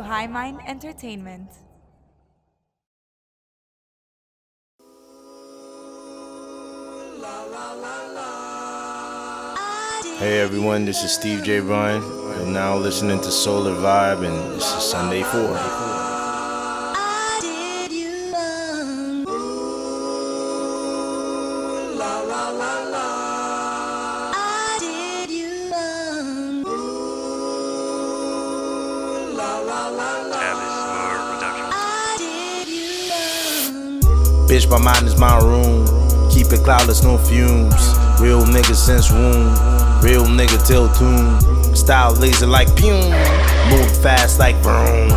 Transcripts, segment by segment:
High Mind Entertainment. Hey everyone, this is Steve J. Bryan. You're now listening to Solar Vibe, and this is Sunday 4. Bitch, my mind is my room. Keep it cloudless, no fumes. Real nigga since womb. Real nigga till tomb. Style laser like Pune. Move fast like vroom.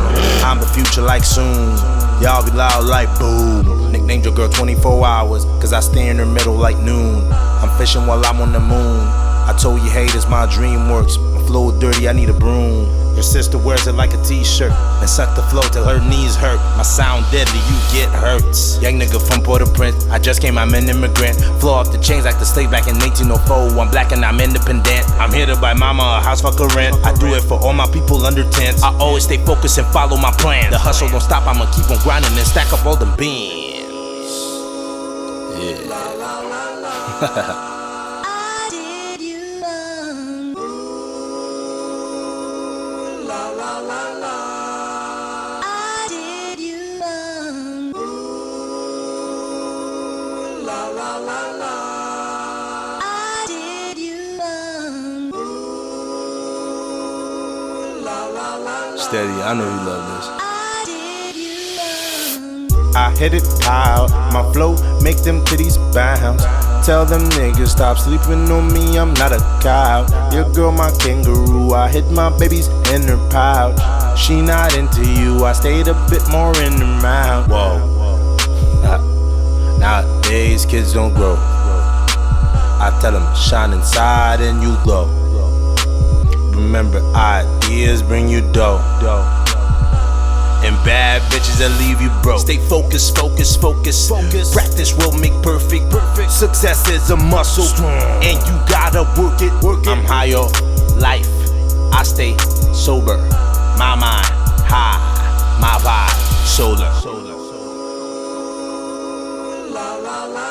I'm the future like soon. Y'all be loud like boom. Nicknamed your girl 24 hours, cause I stay in her middle like noon. I'm fishing while I'm on the moon. I told you haters my dream works. My flow dirty, I need a broom. Your sister wears it like a t-shirt and suck the flow till her knees hurt. My sound deadly, you get hurt. Young nigga from Port-au-Prince, I just came, I'm an immigrant. Flow off the chains like the slave back in 1804. I'm black and I'm independent. I'm here to buy mama a house, fuck a rent. I do it for all my people under tents. I always stay focused and follow my plan. The hustle don't stop, I'ma keep on grinding and stack up all them beans. Yeah. Steady, I know you love this. I hit it high, my flow make them titties bounce. Tell them niggas stop sleeping on me, I'm not a cow. Your girl my kangaroo, I hid my babies in her pouch. She not into you, I stayed a bit more in her mouth. Whoa. Nowadays kids don't grow. I tell them shine inside and you glow. Remember, ideas bring you dough. And bad bitches that leave you broke. Stay focused, focused, focused. Practice will make perfect. Success is a muscle, and you gotta work it. I'm high off life, I stay sober. My mind high, my vibe solar. La la la